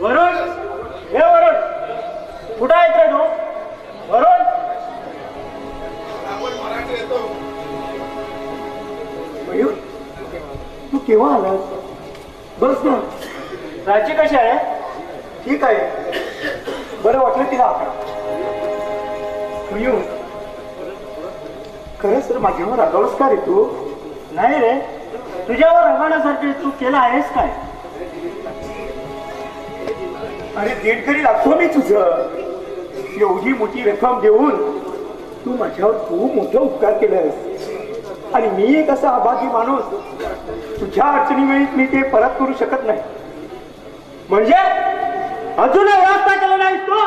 वरुण, हे वरुण, कुठं आहेत रे तू? वरुण, मयूर, तू केव्हा आलास? बस ना. प्राची कशी आहे? ठीक आहे. बरं वाटलं तिला आता. मयूर, खरंच तर माझ्यावर रागावलंस का रे तू? नाही रे, तुझ्यावर रागवण्यासारखे तू केलं आहेस काय? अरे देणकरी लागतो मी तुझं. एवढी मोठी रक्कम देऊन तू माझ्यावर खूप मोठा उपकार केलास आणि मी एक असा अभागी माणूस तुझ्या अडचणीवेळी मी ते परत करू शकत नाही. म्हणजे अजूनही व्यवस्था केलं नाहीस तू?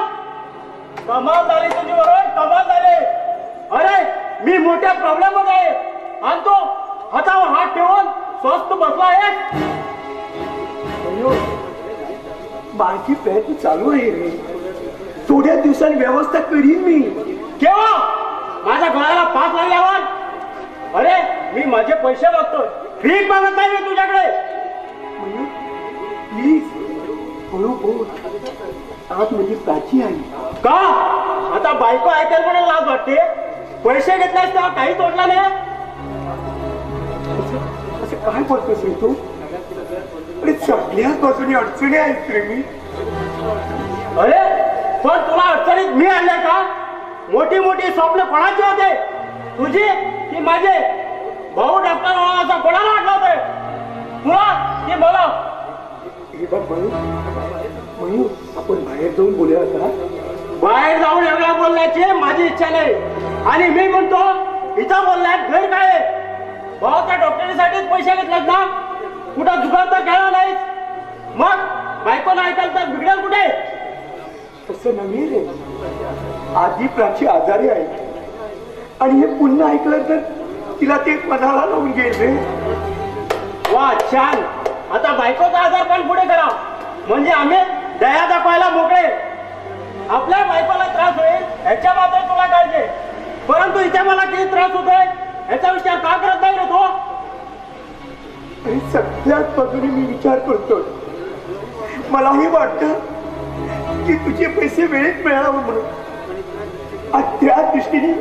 कमाल झाली तुझी वरुण, कमाल झाली. अरे मी मोठ्या प्रॉब्लेम मध्ये आहे आणि तो हातावर हात ठेवून स्वस्त बसला आहे. माझी प्रयत्न चालू आहे रे. थोड्या दिवसांनी व्यवस्था करीन मी. केव्हा? माझ्या गळ्याला फास लागल्यावर? अरे मी माझे पैसे मागतोय, फी मागत नाही मी तुझ्याकडे. प्लीज हळू बोल. आज माझी प्राची आहे. का? आता बायको ऐकायला पण लाज वाटते. पैसे घेतलास तेव्हा काही तोडला नाही. असं काय बोलतोस रे तू? अरे सगळ्याच बाजूने अडचणी आहेत रे मी. अरे पण तुला अडचणीत मी आणले का? मोठी मोठी स्वप्न कोणाची होते? तुझी की माझे? भाऊ डॉक्टर व्हावा कोणाला वाटलं होते? तुला की मला? हे बघ मयूर, आपण बाहेर जाऊन बोलूया का? बाहेर जाऊन एवढ्या बोलण्याची माझी इच्छा नाही. आणि मी म्हणतो इथं बोलण्यात गैर काय आहे? भावाच्या डॉक्टरीसाठीच पैसे घेतलेत ना? कुठं जुगार तर खेळला नाहीस. मग बायकोला ऐकायला तर बिघडेल कुठे? तसं नव्हे रे. आधी प्राची आजारी आहे आणि हे पुन्हा ऐकलं तर तिला ते मनाला लावून घेईल रे. वा छान. आता बायकोचा आजार पण पुढे करा म्हणजे आम्ही दया दाखवायला मोकळे. आपल्या बायकोला त्रास होईल ह्याच्या मात्र तुला काळजी, परंतु इथे मला किती त्रास होतोय ह्याचा विचार का करत नाही रे तो? आणि सगळ्याच बाजूने मी विचार करतोय. मलाही वाटतं की तुझे पैसे वेळेत मिळावं म्हणून. आणि त्या दृष्टीने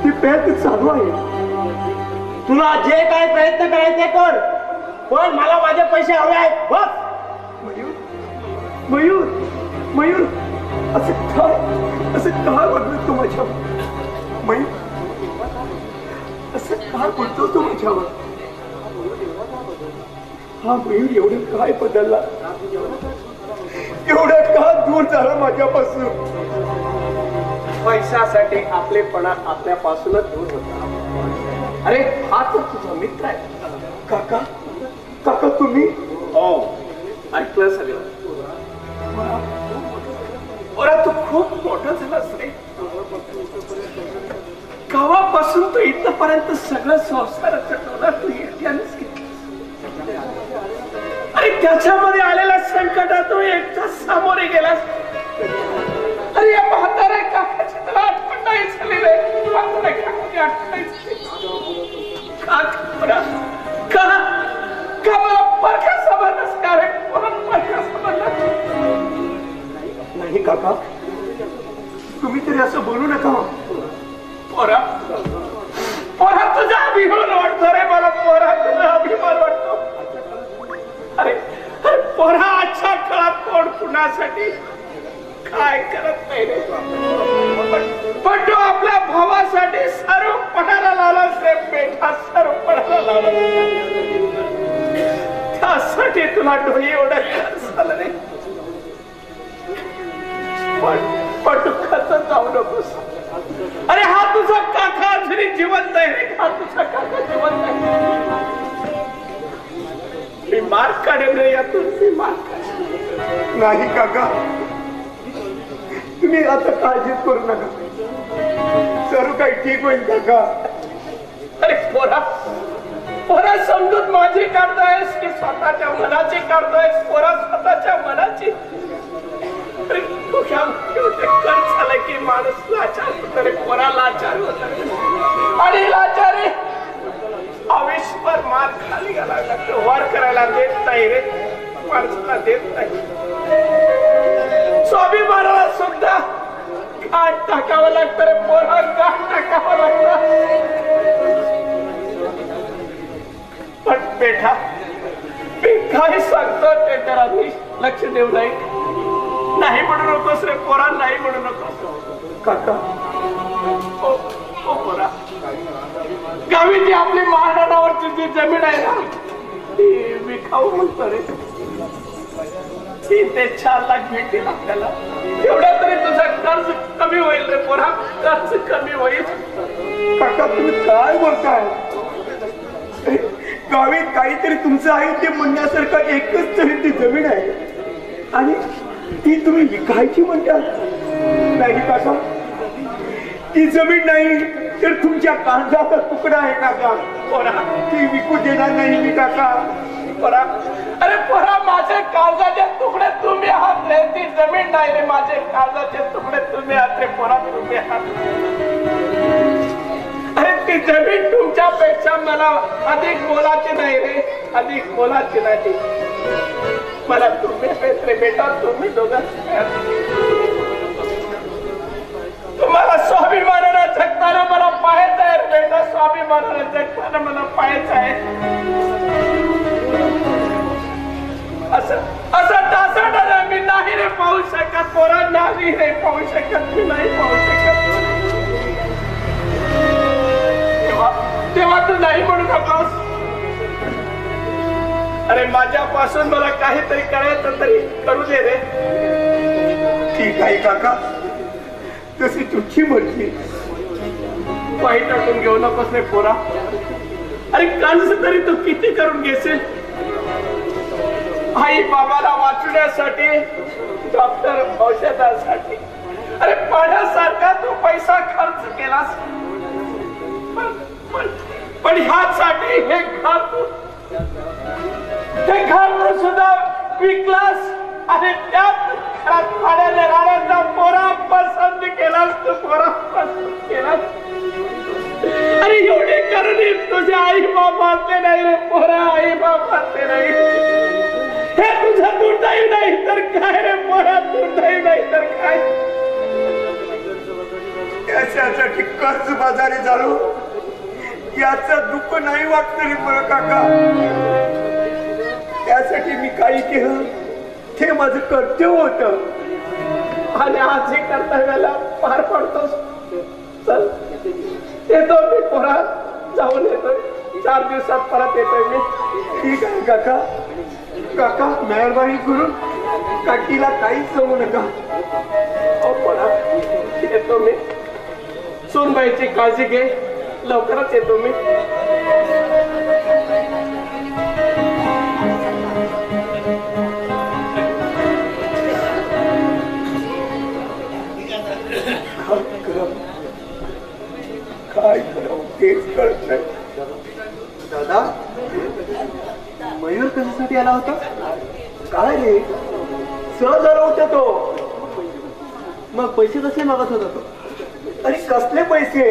मी प्रयत्न चालू आहे. तुला जे काय प्रयत्न करायचे कर, पण मला माझे पैसे हवे आहेत बस. मयूर, मयूर, असं काय बोलतोय तू माझ्यावर? मयूर, असं काय बोलतो तू माझ्यावर? हा मयूर एवढं काय बदलला? एवढं का दूर झाला माझ्यापासून? पैशासाठी आपलेपणा आपल्यापासूनच दूर होता. अरे हा तर तुझा मित्र आहे. काका, काका तुम्ही? हो, ऐकलं सगळं. तू खूप मोठा झालास रे. गावापासून तू इथपर्यंत सगळं संस्काराचं डोला तू एकट्यानेच घेतलास. अरे त्याच्यामध्ये आलेल्या संकटात तू एकटाच सामोरे गेलास. अरे या म्हाताऱ्या काकाची तुला आठवण नाही झाली रे. म्हाताऱ्या काकाची आठवण नाही झाली. का मला परखा समजलास का रे? परखा समजला नाही काका, तुम्ही तरी असं बोलू नका. पोरा तुझा अभिमान वाटतो रे मला. पोरा तुझा अभिमान वाटतो. अरे पोरा आजच्या काळात कोण कुणासाठी काय करत नाही रे. पण तो आपल्या भावासाठी सर्व पणाला लावलास रे बेटा. सर्व पणाला लावला. त्यासाठी तुला डोळे एवढं खर्च झालं रे. पण तू खर्च जाऊ नकोस. अरे हा तुझा काका अजूनही जिवंत आहे रे. हा तुझा काका जिवंत आहे. मी मार्क काढेल रे यातून. मी मार्क काढेल. नाही काका, तुम्ही आता काळजीच करू नका. सर्व काही ठीक होईल काका. अरे पोरा समजून माझी काढतोयस की स्वतःच्या मनाची काढतोयस? पोरा स्वतःच्या मनाची. अरे तुझ्या कर झालं की माणूस लाचार होत रे. पोरा लाचार होत आणि लाचारी आयुष्यभर मार खाली घालायला लागतो. वर करायला देत नाही रे. माणसाला देत नाही. स्वाभिमानाला सुद्धा घाट टाकावं लागतं रे पोरा, घाट टाकावं लागतं. पण बेटा मी काय सांगतो ते करा, लक्ष देऊ नाही म्हणू नकोस रे पोरा, नाही म्हणू नकोस. काका ओ पोरा, गावी ती आपली महाराणावरची जी जमीन आहे ना ती विकाऊ म्हणतो रे. 3 ते 4 लाख भेटतील आपल्याला. एवढा तरी तुझा कर्ज कमी होईल रे पोरा, कर्ज कमी होईल. काका तुम्ही काय बोलताय? गावीत काहीतरी तुमचं आहे ते म्हणण्यासारखं एकच तरी ती जमीन आहे आणि ती तुम्ही विकायची म्हणता? नाही काका, ती जमीन नाही तर तुमच्या कांद्याचा तुकडा आहे काका. पोरा ती विकू देणार नाही मी काका. पोरा, अरे पोरा, माझे काळजाचे तुकडे तुम्ही आहात रे, ती जमीन नाही रे. माझे काळजाचे तुकडे तुम्ही आहात रे पोरा, तुम्ही आहात. अरे ती जमीन तुमच्यापेक्षा मला अधिक मोलाची नाही रे, अधिक मोलाची नाही. मला तुम्ही आहेत रे बेटा, तुम्ही दोघं. तुम्हाला स्वाभिमानाला जगताना मला पाहायचं आहे रे बेटा, स्वाभिमानाला जगताना मला पाहायचं आहे. असं टासाटाला मी नाही रे पाहू शकत पोरा, नाही रे पाहू शकत, मी नाही पाहू शकत. तेव्हा तू नाही म्हणू नकोस. अरे माझ्यापासून मला काहीतरी करायचं तरी करू दे रे. ठीक आहे काका, तशी तुझी मर्जी. वाईट वाटून घेऊ नकोस रे पोरा. अरे कर्ज तरी तू किती करून घेशील? आई बाबाला वाचवण्यासाठी, डॉक्टर औषधासाठी, अरे पाण्यासारखा तू पैसा खर्च केलास. पण ह्यासाठी हे घर सुद्धा विकलास आणि त्यात भाड्याने राहण्याचा पोरा पसंत केलास तू, पोरा पसंत केलास. अरे एवढे करणे तुझे आई बाबाचे नाही रे पोरा, आई बाबाचे नाही. हे तुझं दुर्दैव नाही तर काय रे पोरा, दुर्दैव नाही तर काय. त्याच्यासाठी कर्ज बाजारी झालो याचं दुःख नाही वाटत रे मला काका. त्यासाठी मी काही केलं ते माझं कर्तव्य होतं आणि आज हे कर्तव्याला पार पडतोस. चल येतो मी पोरा, जाऊन येतोय. 4 दिवसात परत येतोय मी. ठीक आहे काका. काका मेहरबानी करून काकीला काहीच सांगू नका. पोरा येतो मी. सूनबाईची काळजी घे, लवकरच येतो मी. काय करावं तेच कळत नाही. दादा, मयूर कशासाठी आला होता? काय रे, सहज आला होता तो. मग पैसे कसले मागत होता तो? अरे कसले पैसे?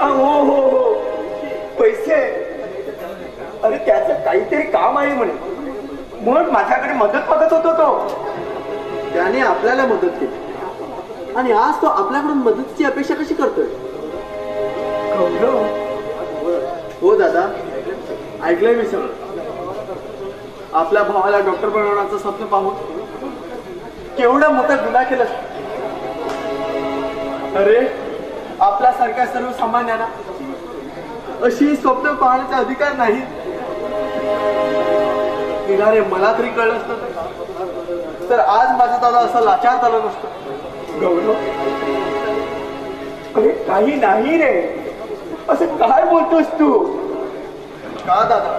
हो हो हो पैसे. अरे त्याचं काहीतरी काम आहे म्हणे, म्हणून माझ्याकडे मदत मागत होतो तो. त्याने आपल्याला मदत केली आणि आज तो आपल्याकडून मदतीची अपेक्षा कशी करतोय? हो दादा, ऐकलंय मी सगळं. आपल्या भावाला डॉक्टर बनवण्याचं स्वप्न पाहून केवढा मोठा गुन्हा केला. अरे आपल्यासारख्या सर्वसामान्यांना अशी स्वप्न पाहण्याचा अधिकार नाही. रे मला तरी कळलं असतं तर आज माझा दादा असं लाचार झालं नसतं. गौरव, अरे काही नाही रे, असं काय बोलतोस तू? का दादा,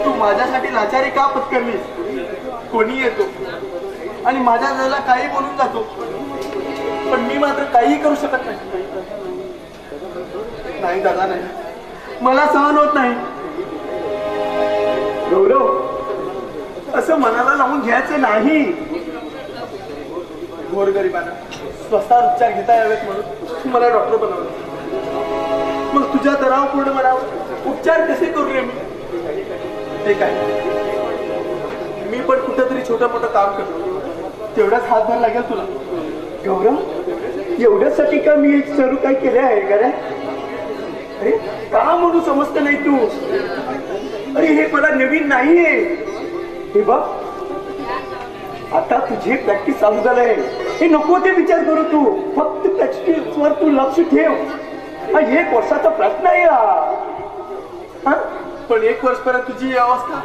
तू माझ्यासाठी लाचारी का पत्करलीस? कोणी येतो आणि माझ्या दादाला काही बोलून जातो, पण मी मात्र काही करू शकत नाही. नाही दादा, नाही, मला सहन होत नाही. गौरव, असं मनाला लावून घ्यायचं नाही. गोरगरिबांना स्वस्तात उपचार घेता यावेत म्हणून मला डॉक्टर बनवलं. मग तुझ्या तराव पूर्ण म्हणावं, उपचार कसे करू रे मी? ते काय, तरी छोटं मोठं काम करतो, तेवढाच हातभार लागेल तुला. गौरव, एवढ्यासाठी का मी सर्व काय केलं आहे का रे? अरे का म्हणून समजत नाही तू? अरे हे मला नवीन नाहीये. हे बघ, आता तुझी प्रॅक्टिस चालू झालंय, हे नको ते विचार करू तू. फक्त प्रॅक्टिस वर तू लक्ष ठेव. हा एक वर्षाचा प्रश्न आहे हा. पण 1 वर्षपर्यंत तुझी ही अवस्था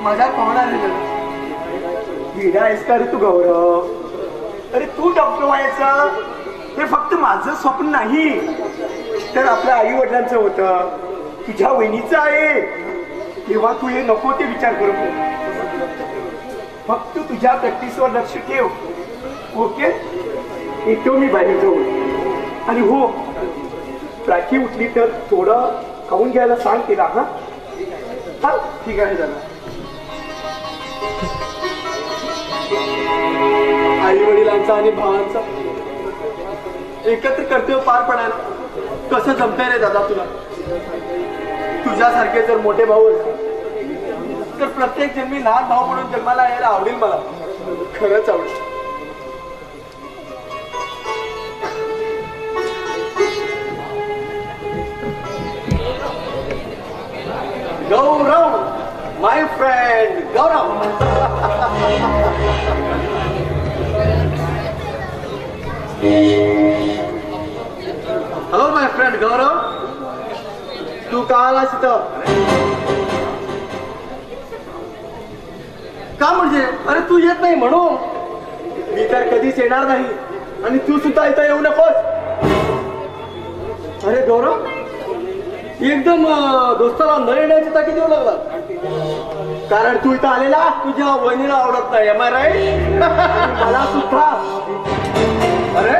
माझ्या पाहणार विडा आहेस का रे तू गौरव? अरे तू डॉक्टर व्हायचं हे फक्त माझं स्वप्न नाही, तर आपल्या आई वडिलांचं होतं, तुझ्या वहिनीचं आहे. तेव्हा तू हे नको ते विचार करू. फक्त तुझ्या प्रॅक्टिसवर लक्ष ठेव. ओके, येतो मी बाहेर जाऊन. आणि हो, राखी उठली तर थोडं खाऊन घ्यायला सांग तिला. हा हा, ठीक आहे दादा. आई वडिलांचा आणि भावांचा एकत्र कर्तव्य पार पडायला कसं जमतंय रे दादा तुला? तुझ्यासारखे जर मोठे भाऊ असतील तर प्रत्येक जन्मी लहान भाऊ म्हणून जन्माला यायला आवडेल मला. खरंच आवडेल. गौरव, माय फ्रेंड गौरव. हॅलो माय फ्रेंड गौरव, तू का आलास इथं? का म्हणजे? अरे तू येत नाही म्हणून. मी तर कधीच येणार नाही आणि तू सुद्धा इथं येऊ नकोस. अरे गौरव, एकदम दोस्ताला न येण्याची ताकीद देऊ लागला. कारण तू इथं आलेला तुझ्या वहिनीला आवडत नाही. Am I right? मला सुद्धा. अरे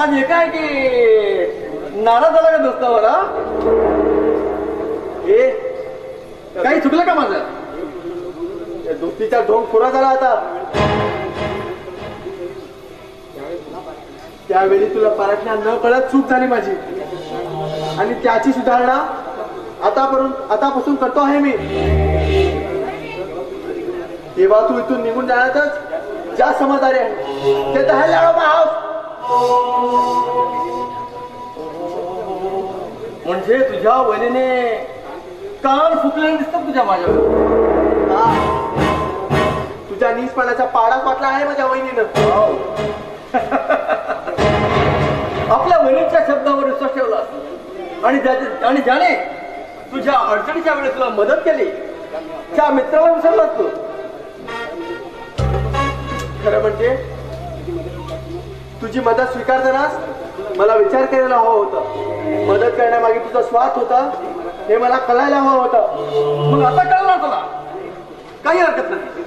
आज हे काय की नाराज झाला का दोस्तावर? हे काही चुकलं का माझं? दोस्तीचा ढोंग पुरा झाला आता. त्यावेळी तुला पारखण्या न कळत चूक झाली माझी, आणि त्याची सुधारणा आतापासून करतो आहे मी. तेव्हा तू इथून निघून जाण्यातच ज्या समजदारी आहे ते तर म्हणजे तुझ्या वहिनीने कान फुकलेलं दिसतं तुझ्या माझ्यावर. तुझ्या नीचपणाचा पाडा पाटला आहे माझ्या वहिनीनं. आपल्या वहिनीच्या शब्दावर विश्वास ठेवला आणि ज्याने तुझ्या अडचणीच्या वेळेस तुला मदत केली त्या मित्राला विसरलास तू. खरं म्हणजे तुझी मदत स्वीकारतानाच मला विचार करायला हवा होता. मदत करण्यामागे तुझा स्वार्थ होता हे मला कळायला हवं होतं. मग आता कळलं तुला, काही हरकत नाही.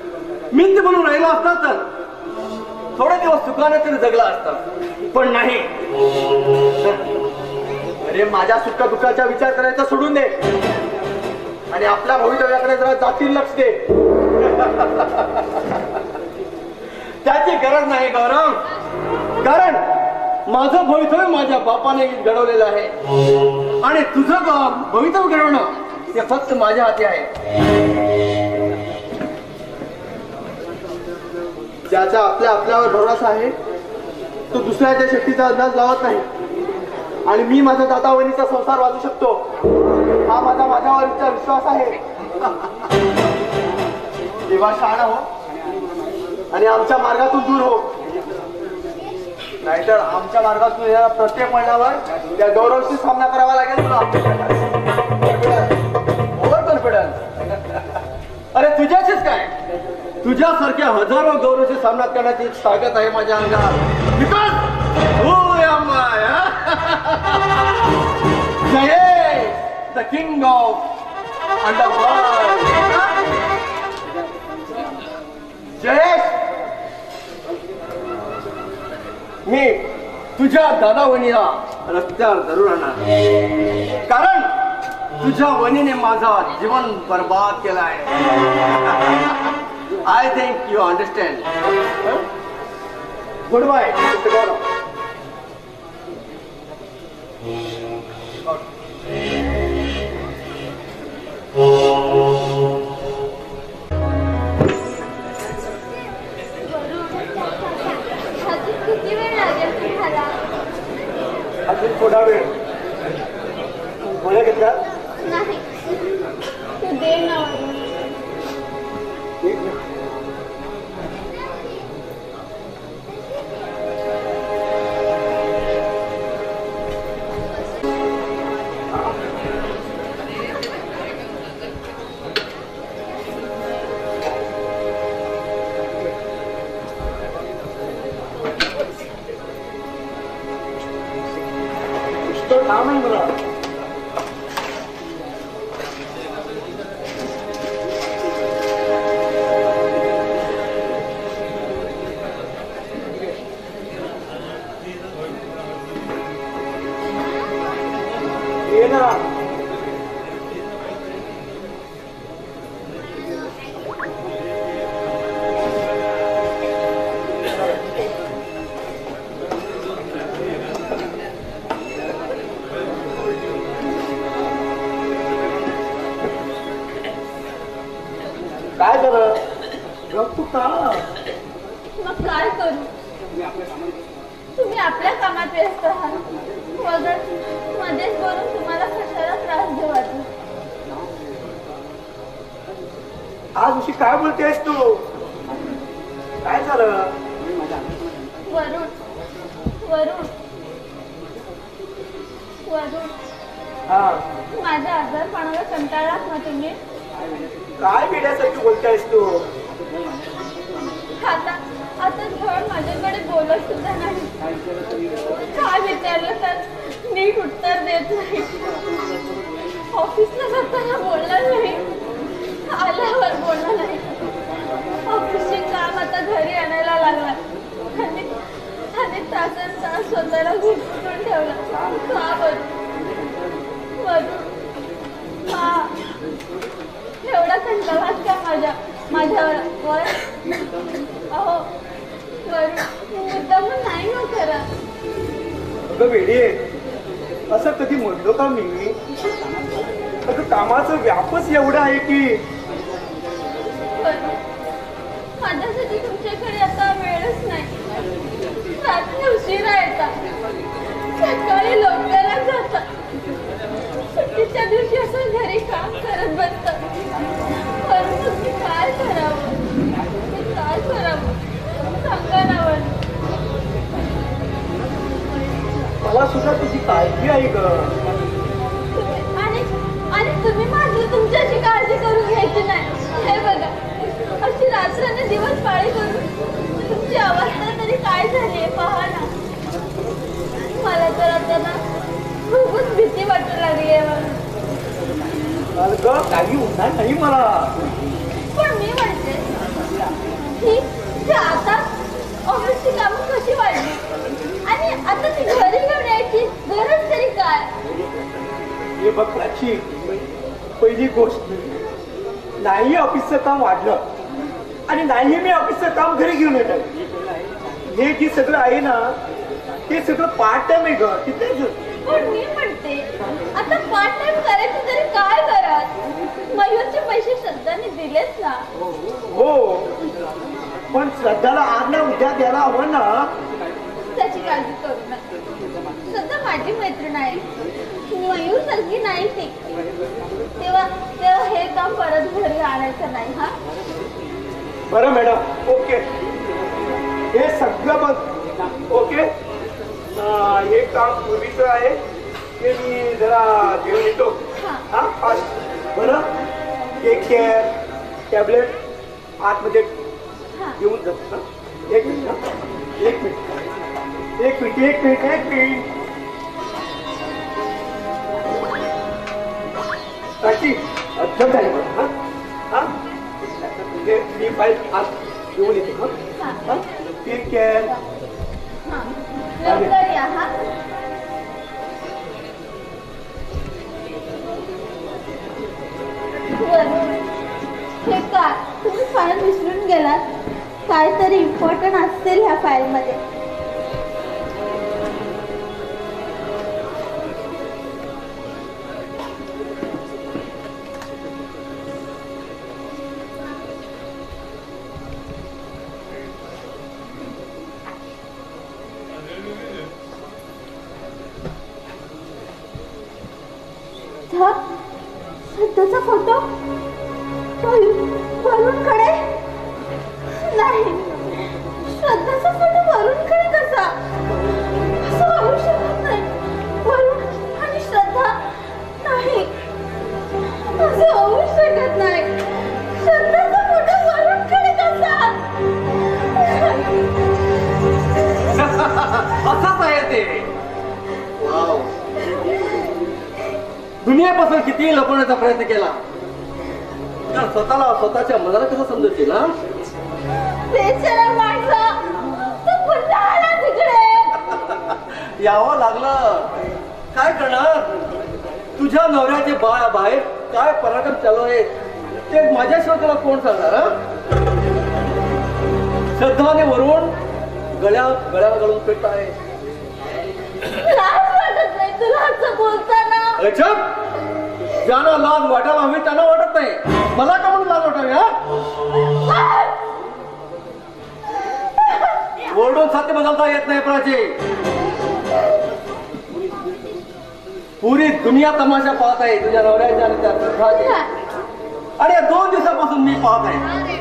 मित्र म्हणून राहिला असता तर थोडे दिवस सुखाने तरी जगला असता, पण नाही. अरे माझ्या सुख दुःखाचा विचार करायचा सोडून दे आणि आपल्या भवितव्याकडे जरा जातील लक्ष दे. त्याची गरज नाही गौरव, कारण माझं भवितव्य माझ्या बापाने घडवलेलं आहे आणि तुझं भवितव्य घडवणं हे फक्त माझ्या हाती आहे. ज्याचा आपल्यावर भरोसा आहे तो दुसऱ्याच्या शक्तीचा अंदाज लावत नाही. आणि मी माझा दादा वहिनीचा संसार वाचू शकतो हा माझ्यावरचा विश्वास आहे. तेव्हा शहाणा हो आणि आमच्या मार्गातून दूर हो, नाहीतर आमच्या मार्गातून येणाऱ्या प्रत्येक महिन्यावर त्या गौरवशी सामना करावा लागेल तुला. Over confidence. अरे तुझ्याशीच काय, तुझ्यासारख्या हजारो गौरवशी सामना करण्याची ताकद आहे माझ्या अंगात. Because Jay, the king of underworld. Jayesh, मी तुझ्या दादा वहिनीला रस्त्यावर जरूर आणणार, कारण तुझ्या वहिनीने माझा जीवन बर्बाद केला आहे. I think you understand. Good bye. नाही मला. ये ना. काय झालं गप्पू का? मग काय करू? तुम्ही आपल्या कामात व्यस्त आहात. वगैरे मध्येच बोलून तुम्हाला कशाला त्रास देऊ वाटू? आज उशी काय बोलतेस तू? काय झालं? वरुण वरुण वरुण हा माझ्या आजारपणाला कंटाळलात ना तुम्ही? काय वेड्यासारखी बोलतेस तू? आता आता धड माझ्याकडे बोलत सुद्धा नाही. काय विचारलं तर नीट उत्तर देत नाही. ऑफिसला जाताना बोलला नाही, आल्यावर बोलला नाही. ऑफिसचे काम आता घरी आणायला लागला आणि तासन तास स्वतःला घुसळून ठेवला. का बरं? हा एवढा कंटाळात का माझ्यावर? अहो मुद्दाम नाही हो करत. अगं वेडे, असं कधी म्हणलो का मी? अगं कामाचा व्यापच एवढा आहे की माझ्यासाठी तुमच्याकडे आता वेळच नाही. रात्री उशिरा येतात, सकाळी लवकरच जातात. सुट्टीच्या दिवशी असं घरी काम करत बसतात. परंतु मी काय करावं? मी काय करावं सांगा ना. मला सुद्धा तुझी काळजी आहे ग. आणि तुम्ही माझी तुमच्याची काळजी करून घ्यायची नाही. हे बघा, अशी रात्रने दिवस पाळी करून तुमची अवस्था तरी काय झाली पहा ना. मला तर आता ना खूपच भीती वाटू लागली आहे. काही होणार नाही मला. पण मी म्हणते की आता ऑफिसची कामं कशी वाढली आणि आता ती घरी घेऊन यायची गरज तरी काय? हे बघ प्राची, पहिली गोष्ट नाही ऑफिसचं काम वाढलं आणि नाही मी ऑफिसचं काम घरी घेऊन येत. हे जे सगळं आहे ना ते सगळं पार्ट टाइम आहे ग. तिथेच पण मी म्हणते आता पार्ट टाइम करायचं तरी काय करा? मयूरचे पैसे श्रद्धाने दिलेच ना. हो, पण श्रद्धाला आज ना उद्या द्यायला हवं ना. त्याची काळजी करू नका. श्रद्धा माझी मैत्रीण आहे, मयूर सारखी नाही ती. तेव्हा हे काम परत घरी आणायचं नाही. हा बरं मॅडम, ओके. हे सगळं बघ. ओके, हे काम पूर्वीचं आहे ते मी जरा घेऊन येतो. हा फास्ट. बरं, टेक केअर. टॅबलेट आतमध्ये घेऊन जातो. एक मिनिट, एक मिनिट, एक मिनिट, एक मिनिट, एक मिनिट. प्राची, अर्जंट आहे बघ. हा मी फाईल आत घेऊन येतो. हा टेक केअर. लवकर या. हा हे काय तुम्ही फाईल विसरून गेलात? काहीतरी इम्पॉर्टंट असेल ह्या फाईल मध्ये. सध्याचा फोटो वरुणकडे नाही. श्रद्धाचा फोटो वरुणकडे कसा? असं होऊ शकत नाही. वरुण आणि श्रद्धा नाही, असं होऊ शकत नाही. श्रद्धाचा फोटो वरुणकडे कसा? असंच आहे ते. सुनेपासून कितीही लपवण्याचा प्रयत्न केला तर स्वतःच्या मनाला कसं समजतील ना? बेचारा माणसा, तू पुन्हा आला तिकडे. यावं लागलं, काय करणार? तुझ्या नवऱ्याचे बाहेर काय पराक्रम चालू आहे ते माझ्याशिवाय तुला कोण सांगणार? श्रद्धाने वरून गळ्या घालून फिरत आहे. लाज वाटत नाही तुला असं बोलताना? ज्यांना लाज वाटायला हवी त्यांना वाटत नाही, मला का म्हणून लाज वाटावी? ओरडून सत्य बदलता येत नाही प्राची. पुरी दुनिया तमाशा पाहत आहे तुझ्या नवऱ्याच्या आणि त्या श्रद्धाचे. आणि या 2 दिवसापासून मी पाहत आहे.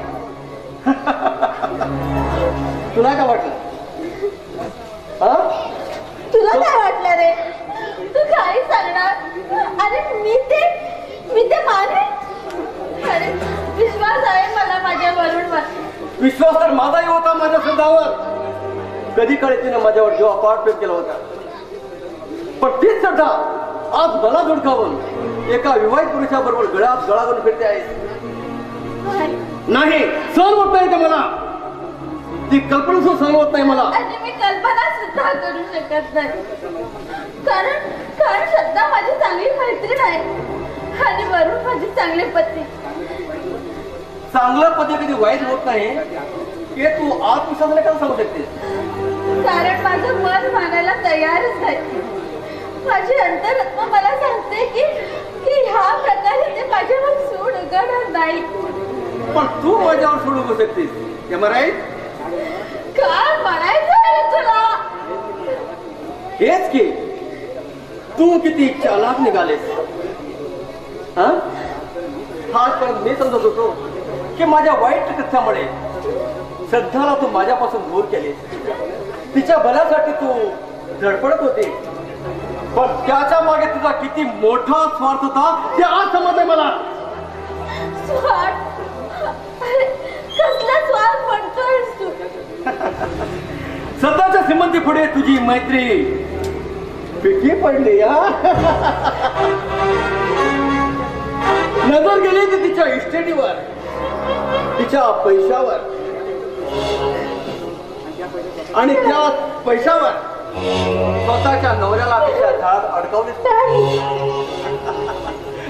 तुला काय वाटलं? तुला काय वाटलं रे? तू काय सांगणार? अरे मी ते माने. अरे विश्वास आहे मला माझ्या वरूणवर. विश्वास तर माझाही होता माझ्या श्रद्धावर. कधी काळी तिने माझ्यावर जो अपार्टमेंट केला होता, पण तीच श्रद्धा आज मला धुडकावून एका विवाहित पुरुषाबरोबर गळ्यात गळा घालून फिरते आहे. नाही, सहन होत नाही ते मला. ती कल्पना सुद्धा सहन होत नाही मला. आणि मी कल्पना सुद्धा करू शकत नाही. कारण श्रद्धा माझी चांगली मैत्रीण आहे आणि वरून माझे चांगले पती. चांगलं पती कधी वाईट होत नाही हे तू आत्मविश्वासाने कसं सांगू शकते? कारण माझं मन मानायला तयारच आहे. माझी अंतरात्मा मला सांगते की ह्या प्रकारे ते माझ्यावर सूड उगवणार नाही. पण तू माझ्यावर सोडू उगू शकतेस, काय म्हणायचं आहे तुला? हेच की तू किती चालाक निघालेस. आजपर्यंत मी समजत होतो की माझ्या वाईट कृत्यामुळे श्रद्धाला तू माझ्यापासून दूर केलीस. तिच्या भल्यासाठी तू धडपडत होती, पण त्याच्या मागे तुझा किती मोठा स्वार्थ होता ते आज समजलंय मला. स्वार्थ? कसला स्वार्थ म्हणतोयस तू? सध्याच्या श्रीमंती पुढे तुझी मैत्री फिकी पडली. नजर गेली ती तिच्या इस्टेटीवर, तिच्या पैशावर, आणि त्या पैशावर स्वतःच्या नवऱ्याला तिच्या झाडात अडकवले.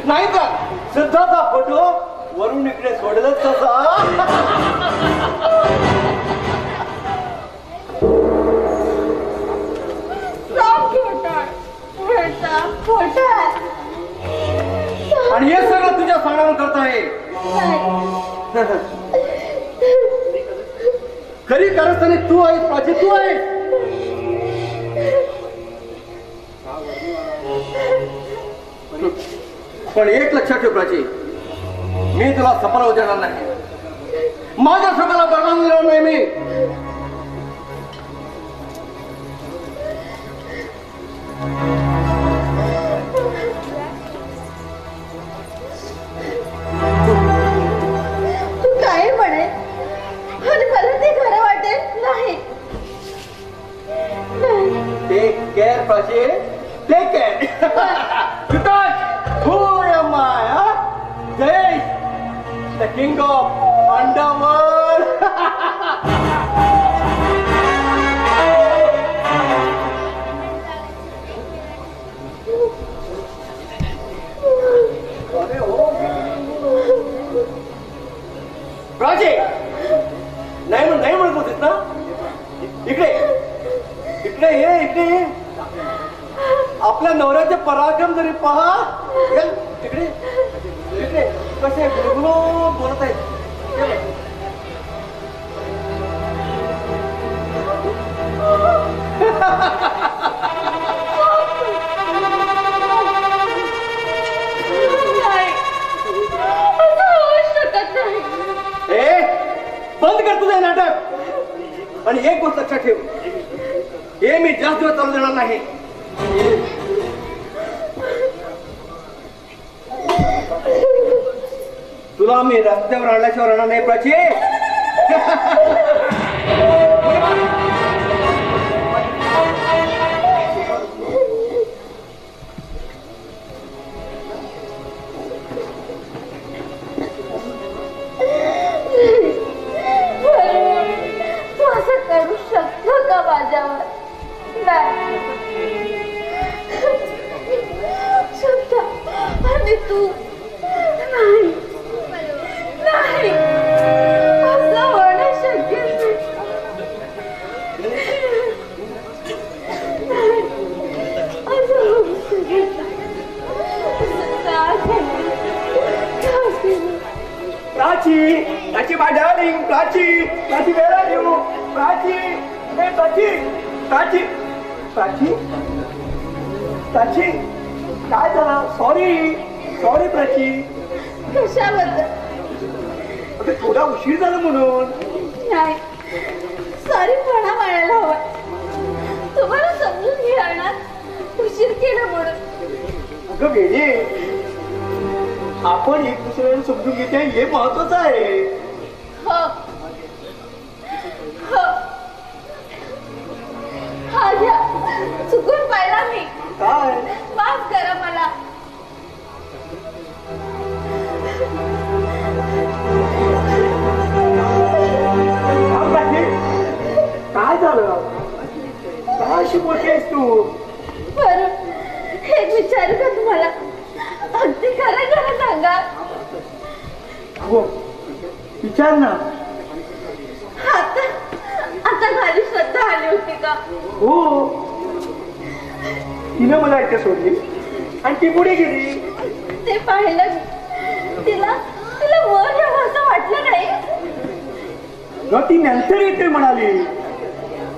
नाही का श्रद्धाचा फोटो वरून इकडे सोडलंच कसा? आणि हे सगळं तुझ्या सांगण्यावर करत आहे. खरी कारस्थानी तू आहेस प्राची, तू आहेस. पण एक लक्षात ठेव प्राची, मी तुला सफल होऊ देणार नाही. माझ्या स्वतःला बरबाद देणार नाही मी. तू काय म्हणे आणि मला ते खरं वाटेल नाही. Take care Prachi, take care. Who am I? Jay, the king of underworld. Prachi, नाही म्हणत होतीस ना? इकडे इकडे ये, इकडे ये. आपल्या नवऱ्याचे पराक्रम जरी पहा. तिकडे तिकडे कसे गुलगुलू बोलत आहेत. बंद कर तुझं नाटक. आणि एक गोष्ट लक्षात ठेव, हे मी जास्त दिवस चालू देणार नाही. तुला मी रस्त्यावर आणल्याशिवाय राहणार नाही प्राची. प्राची माय डार्लिंग, प्राची वेळ आली हो. प्राची हे प्राची काय झालं? सॉरी प्राची. कशाबद्दल? अगं थोडा उशीर झाला म्हणून. नाही, सॉरी म्हणा म्हणायला हवा. तुम्हाला समजून घ्या ना, उशीर केला म्हणून. अगं वेळे, आपण एक दुसऱ्याला समजून घेते हे महत्वाचं आहे. हो, हा घ्या, चुकून पाहिला मी. काय? माफ करा मला. काय झालं? काय अशी मोठी आहेस तू? बरं, एक विचारू का तुम्हाला? अगदी खरं सांगा. हो, विचार ना. आता घरी श्रद्धा आली होती का? हो, तिनं मला एकटं सोडली आणि ती पुढे गेली. ते पाहिलं. तिला वर यावं असं वाटलं नाही. ती नंतर येते म्हणाली.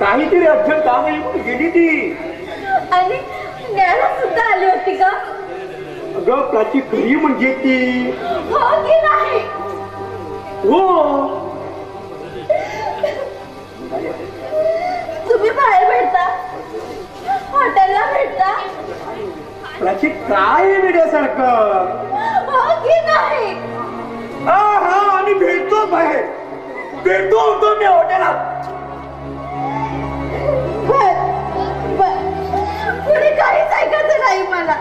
काहीतरी अर्जंट काम आहे म्हणून गेली ती. आणि न्यायला सुद्धा आली होती का? अगं प्राची घरी म्हणजे ती. हो की नाही? हो. तुम्ही बाहेर भेटता, हॉटेलला भेटता. प्राची काय वेड्यासारखं? हो की नाही? हा, आम्ही भेटतो बाहेर. भेटतो होतो मी हॉटेलात. पुढे काहीच ऐकायचं नाही मला.